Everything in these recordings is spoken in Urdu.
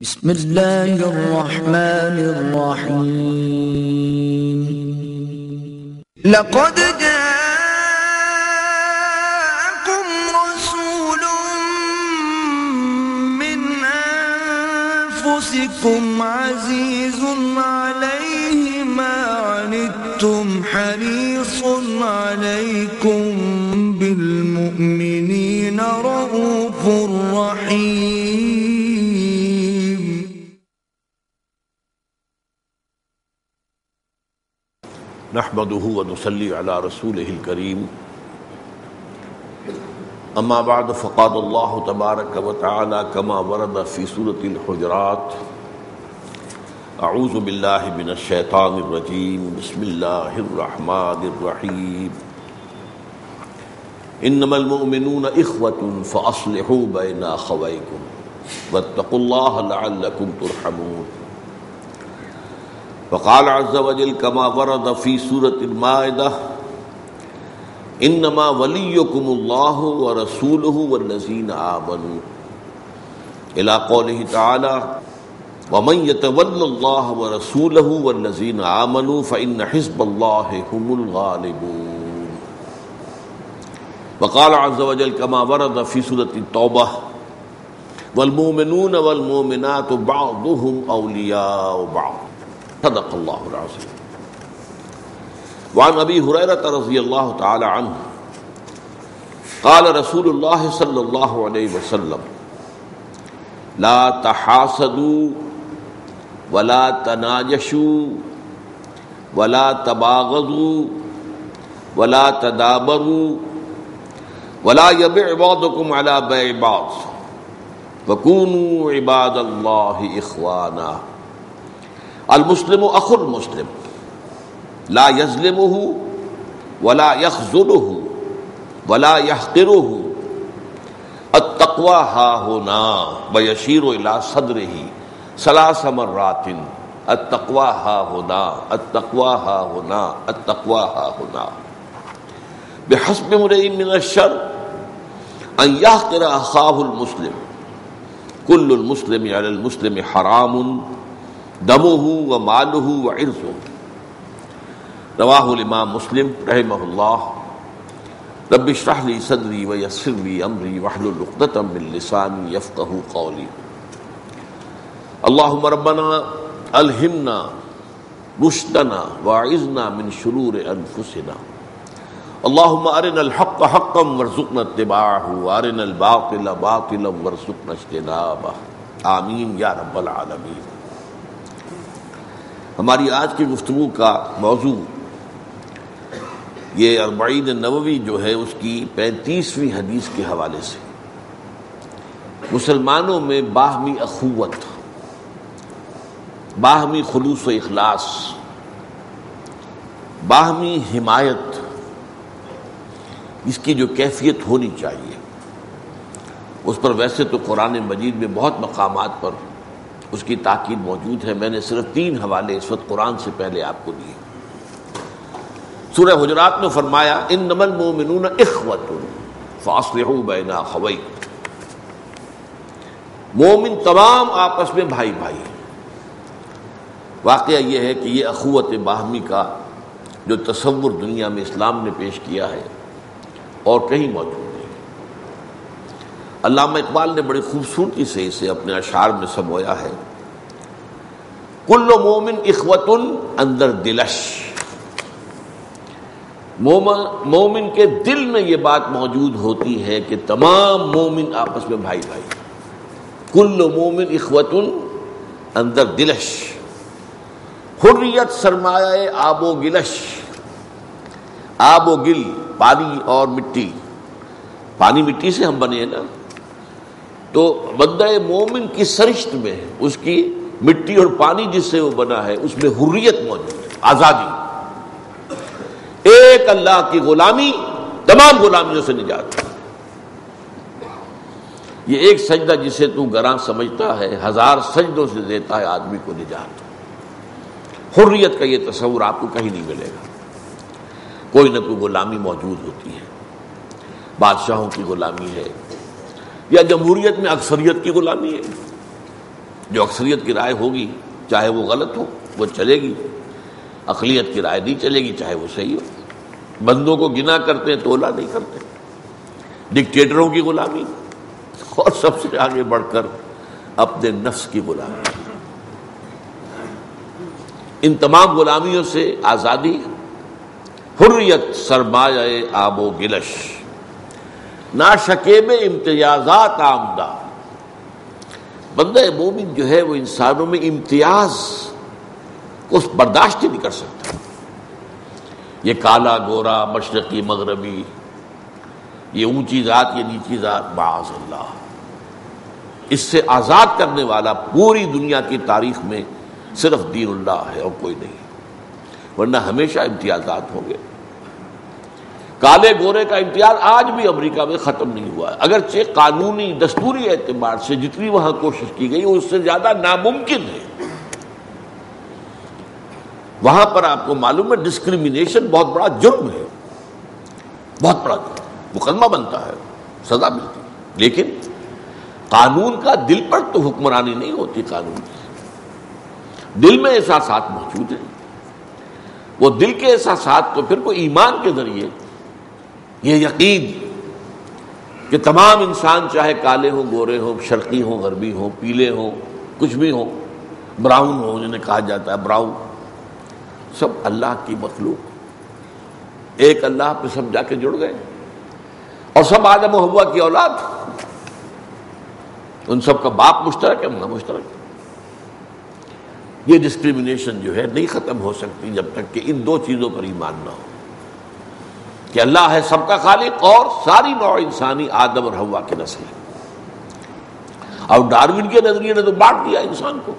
بسم اللہ الرحمن الرحیم لقد جاءكم رسول من انفسكم عزيز عليه ما عنتم حريص عليكم بالمؤمنين رؤوف رحيم نحمده ونصلي على رسوله الكريم اما بعد فقال الله تبارك وتعالى كما ورد في سورة الحجرات اعوذ بالله من الشيطان الرجيم بسم الله الرحمن الرحيم انما المؤمنون اخوة فاصلحوا بين اخويكم واتقوا الله لعلكم ترحمون وقال عز وجل كما ورد في سورة المائدة انما وليكم الله ورسوله والذين آمنوا الى قوله تعالى ومن يتول الله ورسوله والذين آمنوا فإن حزب الله هم الغالبون وقال عز وجل كما ورد في سورة التوبة والمؤمنون والمؤمنات بعضهم أولياء بعض صدق اللہ العظیم. وعن ابی ہریرہ رضی اللہ تعالی عنہ قال رسول اللہ صلی اللہ علیہ وسلم لا تحاسدوا ولا تناجشوا ولا تباغضوا ولا تدابروا ولا يبع بعضكم على بيع بعض وكونوا عباد اللہ اخوانا. المسلم اخو المسلم لا يظلمه ولا يخذله ولا يحقره التقوى ها هنا ويشير الى صدره ثلاث مرات التقوى ها هنا التقوى ها هنا التقوى ها هنا. بحسب امرئ من الشر ان يحقر اخاه المسلم كل المسلم على المسلم حرام دمه وماله وعرضه. رواہ الامام مسلم رحمہ اللہ. رب اشرح لي صدری ویسر لي امری واحلل عقدۃ من لسانی یفقهوا قولی. اللهم ربنا الہمنا رشدنا واعذنا من شرور انفسنا. اللهم ارنا الحق حقا وارزقنا اتباعه وارنا الباطل باطلا وارزقنا اجتنابه. آمین یا رب العالمین. ہماری آج کی گفتگو کا موضوع یہ اربعین نووی جو ہے اس کی 35ویں حدیث کے حوالے سے مسلمانوں میں باہمی اخوت، باہمی خلوص و اخلاص، باہمی حمایت، اس کی جو کیفیت ہونی چاہیے اس پر ویسے تو قرآن مجید میں بہت مقامات پر اس کی تاکید موجود ہے. میں نے صرف 3 حوالے اس وقت قرآن سے پہلے آپ کو دیے. سورہ حجرات میں فرمایا انما المؤمنون اخوۃ فاصلحوا بین اخویکم. مومن تمام آپس میں بھائی بھائی ہیں. واقعہ یہ ہے کہ یہ اخوت باہمی کا جو تصور دنیا میں اسلام نے پیش کیا ہے اور کہیں موجود نہیں. علامہ اقبال نے بڑی خوبصورتی سے اسے اپنے اشعار میں سمویا ہے. کل مومن اخوۃ اندر دلش. مومن کے دل میں یہ بات موجود ہوتی ہے کہ تمام مومن آپس میں بھائی بھائی. کل مومن اخوۃ اندر دلش. حریت سرمایہ آب و گلش. آب و گل پانی اور مٹی. پانی مٹی سے ہم بنے ہیں نا، تو بندہ مومن کی سرشت میں اس کی مٹی اور پانی جس سے وہ بنا ہے اس میں حریت موجود ہے، آزادی. ایک اللہ کی غلامی تمام غلامیوں سے نجات. یہ ایک سجدہ جسے تو گراں سمجھتا ہے 1000 سجدوں سے دیتا ہے آدمی کو نجات. حریت کا یہ تصور آپ کو کہیں نہیں ملے گا. کوئی نہ کوئی غلامی موجود ہوتی ہے. بادشاہوں کی غلامی ہے یا جمہوریت میں اکثریت کی غلامی ہے. جو اکثریت کی رائے ہوگی چاہے وہ غلط ہو وہ چلے گی، اقلیت کی رائے نہیں چلے گی چاہے وہ صحیح ہو۔ بندوں کو گنا کرتے ہیں، تولا نہیں کرتے، ڈکٹیٹروں کی غلامی اور سب سے آگے بڑھ کر اپنے نفس کی غلامی۔ ان تمام غلامیوں سے آزادی، حریت سرمایہ آب و گلش، ناشکیب امتیازات آمدہ۔ بندہ مومن جو ہے وہ انسانوں میں امتیاز کو برداشت ہی نہیں کر سکتا۔ یہ کالا گورا، مشرقی مغربی، یہ اونچی ذات یہ نیچی ذات، معاذ اللہ، اس سے آزاد کرنے والا پوری دنیا کی تاریخ میں صرف دین اللہ ہے اور کوئی نہیں، ورنہ ہمیشہ امتیازات ہوں گے۔ کالے گورے کا امتیاز آج بھی امریکہ میں ختم نہیں ہوا ہے، اگرچہ قانونی دستوری اعتبار سے جتنی وہاں کوشش کی گئی اس سے زیادہ ناممکن ہے۔ وہاں پر آپ کو معلوم ہے ڈسکریمنیشن بہت بڑا جرم ہے، بہت بڑا جرم، مقدمہ بنتا ہے، سزا ملتی ہے، لیکن قانون کا دل پر تو حکمرانی نہیں ہوتی۔ قانون کی دل میں احساسات موجود ہیں، وہ دل کے احساسات تو پھر کوئی ایمان کے ذریعے یہ یقین کہ تمام انسان چاہے کالے ہوں، گورے ہوں، شرقی ہوں، غربی ہوں، پیلے ہوں، کچھ بھی ہوں، براؤن ہوں جنہیں کہا جاتا ہے براؤن، سب اللہ کی مخلوق، ایک اللہ پہ سب جا کے جڑ گئے اور سب آدم و حوا کی اولاد، ان سب کا باپ مشترک ہے، ماں مشترک ہے۔ یہ ڈسکریمنیشن جو ہے نہیں ختم ہو سکتی جب تک کہ ان دو چیزوں پر ایمان نہ ہو کہ اللہ ہے سب کا خالق اور ساری نوع انسانی آدم اور حوا کے نسل ہے۔ اور ڈاروین کے نظریے نے تو بانٹ دیا انسان کو،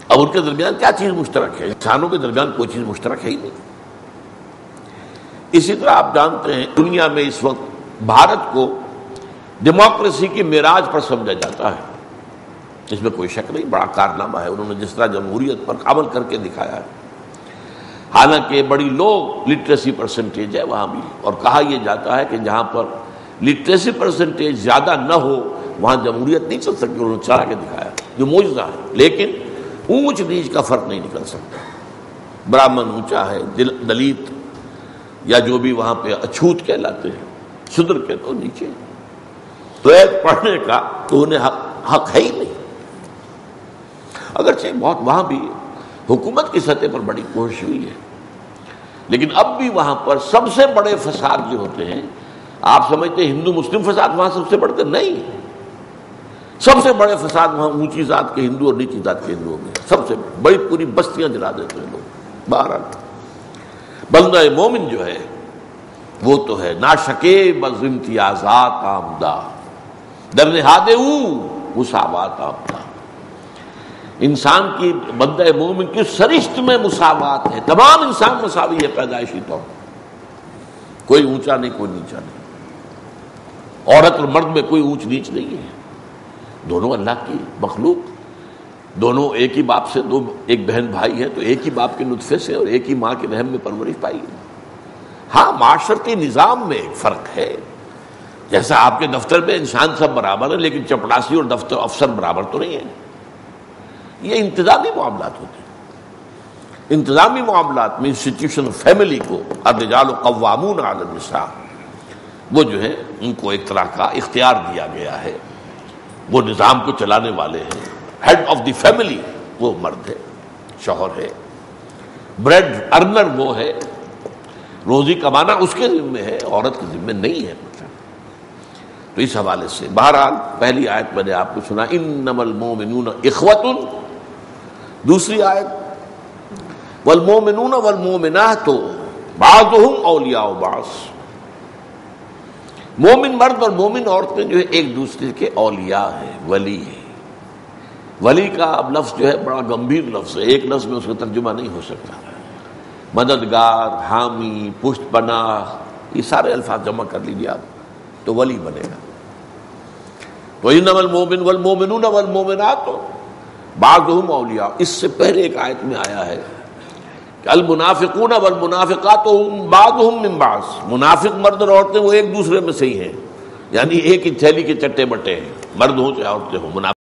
اب ان کے درمیان کیا چیز مشترک ہے؟ انسانوں کے درمیان کوئی چیز مشترک ہے ہی نہیں۔ اسی طرح آپ جانتے ہیں دنیا میں اس وقت بھارت کو ڈیموکریسی کی معراج پر سمجھا جاتا ہے، اس میں کوئی شک نہیں، بڑا کارنامہ ہے، انہوں نے جس طرح جمہوریت پر عمل کر کے دکھایا ہے۔ حالانکہ بڑی لو لٹریسی پرسنٹیج ہے وہاں بھی، اور کہا یہ جاتا ہے کہ جہاں پر لٹریسی پرسنٹیج زیادہ نہ ہو وہاں جمہوریت نہیں چل سکتی، انہوں نے چلا کے دکھایا جو معجزہ ہے۔ لیکن اونچ نیچ کا فرق نہیں نکل سکتا، براہمن اونچا ہے، دلت یا جو بھی وہاں پہ اچھوت کہلاتے ہیں، شودر کے تو نیچے، تو ایک پڑھنے کا تو انہیں حق ہے ہی نہیں۔ اگرچہ بہت وہاں بھی حکومت کی سطح پر بڑی کوشش ہوئی ہے، لیکن اب بھی وہاں پر سب سے بڑے فساد جو ہوتے ہیں، آپ سمجھتے ہیں ہندو مسلم فساد وہاں سب سے بڑھتے نہیں، سب سے بڑے فساد وہاں اونچی ذات کے ہندو اور نیچی ذات کے ہندوؤں میں، سب سے بڑی پوری بستیاں جلا دیتے ہیں لوگ۔ بہرحال بندہ مومن جو ہے وہ تو ہے ناشکے بز امتیازات آمدہ، در نہاد او مساوات آمدہ۔ انسان کی بندہ مومن کی سرشت میں مساوات ہے، تمام انسان مساوی ہے پیدائشی طور پر، کوئی اونچا نہیں کوئی نیچا نہیں، عورت اور مرد میں کوئی اونچ نیچ نہیں ہے، دونوں اللہ کی مخلوق، دونوں ایک ہی باپ سے، دو ایک بہن بھائی ہے تو ایک ہی باپ کے نطفے سے اور ایک ہی ماں کے رحم میں پرورش پائی ہے۔ ہاں معاشرتی نظام میں ایک فرق ہے، جیسا آپ کے دفتر میں انسان سب برابر ہے لیکن چپڑاسی اور دفتر افسر برابر تو نہیں ہے، یہ انتظامی معاملات ہوتے ہیں۔ انتظامی معاملات میں انسٹیٹیوشن فیملی کو الرجال قوامون علی النساء، وہ جو ہے ان کو ایک طرح کا اختیار دیا گیا ہے، وہ نظام کو چلانے والے ہیں، ہیڈ آف دی فیملی وہ مرد ہے، شوہر ہے، بریڈ ارنر وہ ہے، روزی کمانا اس کے ذمہ ہے، عورت کے ذمہ نہیں ہے۔ تو اس حوالے سے بہرحال پہلی آیت میں نے آپ کو سنا انما المؤمنون اخوۃ، دوسری آیت والمؤمنون والمؤمنات بعضهم اولیاء بعض، مومن مرد اور مومن عورتیں جو ہے ایک دوسرے کے اولیاء ہیں، ولی ہیں۔ ولی کا اب لفظ جو ہے بڑا گمبھیر لفظ ہے، ایک لفظ میں اس کا ترجمہ نہیں ہو سکتا، مددگار، حامی، پشت پناہ، یہ سارے الفاظ جمع کر لیجیے آپ تو ولی بنے گا۔ تو انما المؤمن والمؤمنون والمؤمنات بعضهم اولیاء، اس سے پہلے ایک آیت میں آیا ہے کہ المنافقون والمنافقات بعضهم من بعض، منافق مرد اور عورتیں وہ ایک دوسرے میں سے ہی ہیں، یعنی ایک ہی تھیلی کے چٹے بٹے ہیں، مرد ہوں چاہے عورتیں ہوں، منافق